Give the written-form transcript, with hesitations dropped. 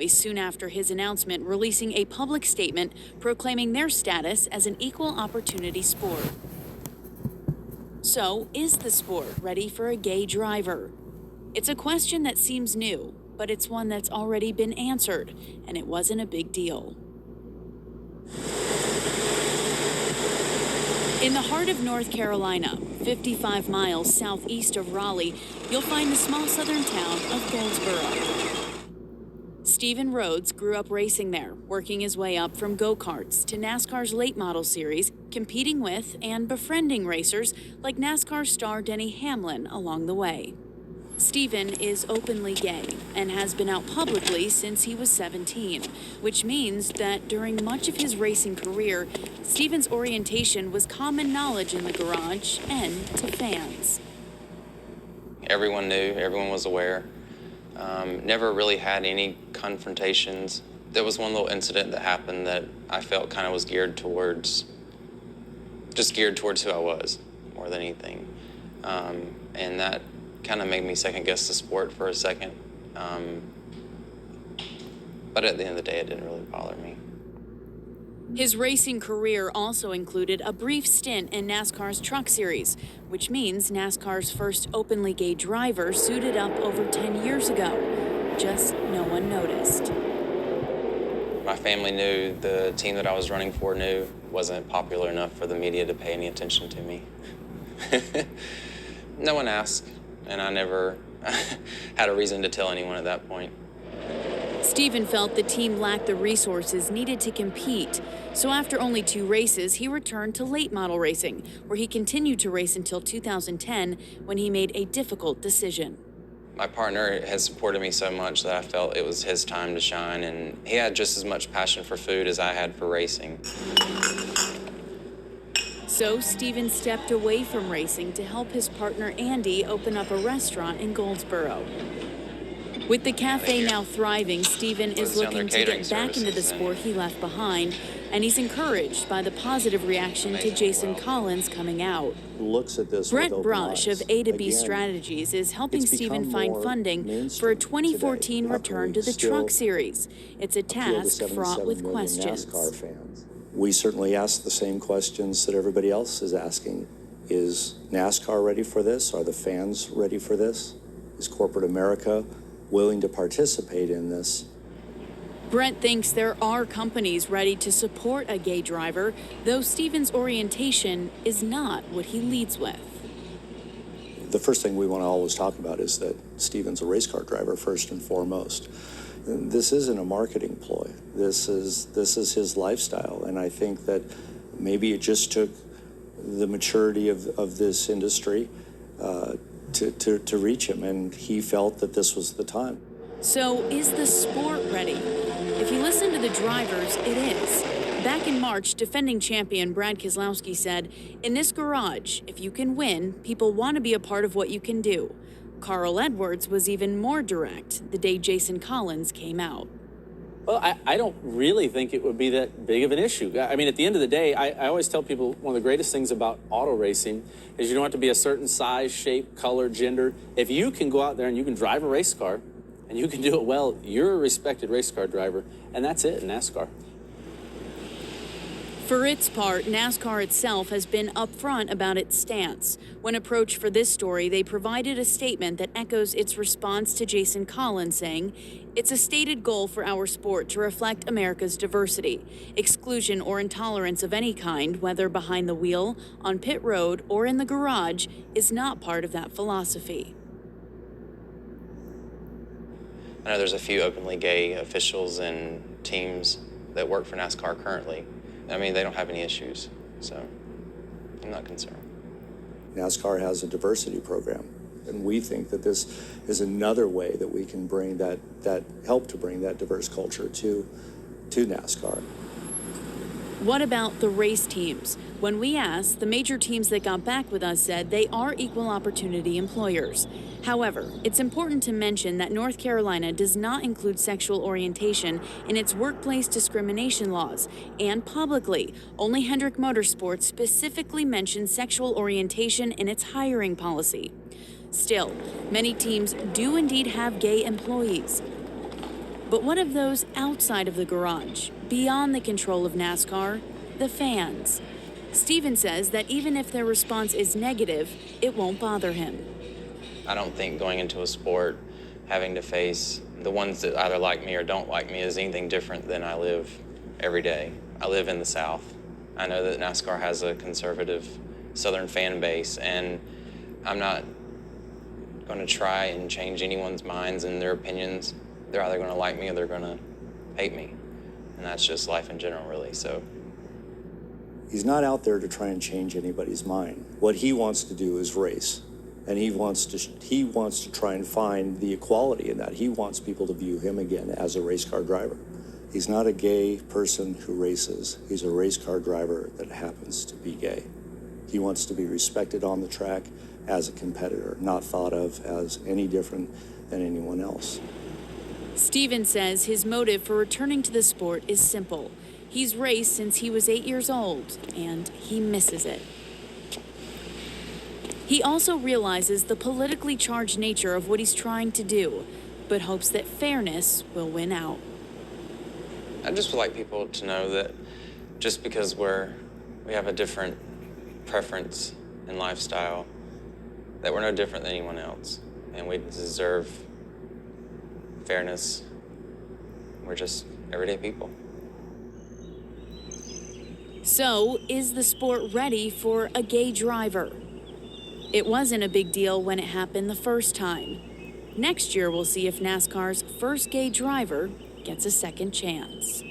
soon after his announcement, releasing a public statement proclaiming their status as an equal opportunity sport. So, is the sport ready for a gay driver? It's a question that seems new, but it's one that's already been answered, and it wasn't a big deal. In the heart of North Carolina, 55 miles southeast of Raleigh, you'll find the small southern town of Goldsboro. Stephen Rhodes grew up racing there, working his way up from go-karts to NASCAR's late model series, competing with and befriending racers like NASCAR star Denny Hamlin along the way. Stephen is openly gay and has been out publicly since he was 17, which means that during much of his racing career, Stephen's orientation was common knowledge in the garage and to fans. Everyone knew, everyone was aware. Never really had any confrontations. There was one little incident that happened that I felt kind of was geared towards who I was more than anything. And that kind of made me second guess the sport for a second. But at the end of the day, it didn't really bother me. His racing career also included a brief stint in NASCAR's Truck Series, which means NASCAR's first openly gay driver suited up over 10 years ago. Just no one noticed. My family knew, the team that I was running for knew, wasn't popular enough for the media to pay any attention to me. No one asked, and I never had a reason to tell anyone at that point. Stephen felt the team lacked the resources needed to compete. So after only 2 races, he returned to late model racing, where he continued to race until 2010, when he made a difficult decision. My partner has supported me so much that I felt it was his time to shine, and he had just as much passion for food as I had for racing. So Stephen stepped away from racing to help his partner Andy open up a restaurant in Goldsboro. With the cafe now thriving, Stephen is looking to get back into the sport he left behind, and he's encouraged by the positive reaction to Jason Collins coming out. Looks at this Brett with Brush open eyes. of A2B Again, Strategies is helping it's Stephen become find more funding for a mainstream 2014 today. return to the Still Truck Series. It's a appeal to task fraught 77 with million questions. NASCAR fans. We certainly ask the same questions that everybody else is asking. Is NASCAR ready for this? Are the fans ready for this? Is corporate America willing to participate in this? Brent thinks there are companies ready to support a gay driver, though Stephen's orientation is not what he leads with. The first thing we want to always talk about is that Stephen's a race car driver first and foremost. This isn't a marketing ploy. This is his lifestyle, and I think that maybe it just took the maturity of this industry to reach him, and he felt that this was the time. So is the sport ready? If you listen to the drivers, it is. Back in March, defending champion Brad Keselowski said, "In this garage, if you can win, people want to be a part of what you can do." Carl Edwards was even more direct the day Jason Collins came out. Well, I don't really think it would be that big of an issue. I mean, at the end of the day, I always tell people one of the greatest things about auto racing is you don't have to be a certain size, shape, color, gender. If you can go out there and you can drive a race car and you can do it well, you're a respected race car driver, and that's it in NASCAR. For its part, NASCAR itself has been upfront about its stance. When approached for this story, they provided a statement that echoes its response to Jason Collins, saying, "It's a stated goal for our sport to reflect America's diversity. Exclusion or intolerance of any kind, whether behind the wheel, on pit road, or in the garage, is not part of that philosophy." I know there's a few openly gay officials and teams that work for NASCAR currently. I mean, they don't have any issues, so I'm not concerned. NASCAR has a diversity program, and we think that this is another way that we can bring that help to bring that diverse culture to NASCAR. What about the race teams? When we asked, the major teams that got back with us said they are equal opportunity employers. However, it's important to mention that North Carolina does not include sexual orientation in its workplace discrimination laws, and publicly, only Hendrick Motorsports specifically mentions sexual orientation in its hiring policy. Still, many teams do indeed have gay employees. But what of those outside of the garage, beyond the control of NASCAR? The fans. Steven says that even if their response is negative, it won't bother him. I don't think going into a sport, having to face the ones that either like me or don't like me is anything different than I live every day. I live in the South. I know that NASCAR has a conservative Southern fan base, and I'm not going to try and change anyone's minds and their opinions. They're either going to like me or they're going to hate me. And that's just life in general, really. So he's not out there to try and change anybody's mind. What he wants to do is race. And he wants to try and find the equality in that. He wants people to view him again as a race car driver. He's not a gay person who races. He's a race car driver that happens to be gay. He wants to be respected on the track as a competitor, not thought of as any different than anyone else. Steven says his motive for returning to the sport is simple. He's raced since he was 8 years old, and he misses it. He also realizes the politically charged nature of what he's trying to do, but hopes that fairness will win out. I just would like people to know that just because we have a different preference and lifestyle, that we're no different than anyone else, and we deserve fairness. We're just everyday people. So, is the sport ready for a gay driver? It wasn't a big deal when it happened the first time. Next year, we'll see if NASCAR's first gay driver gets a second chance.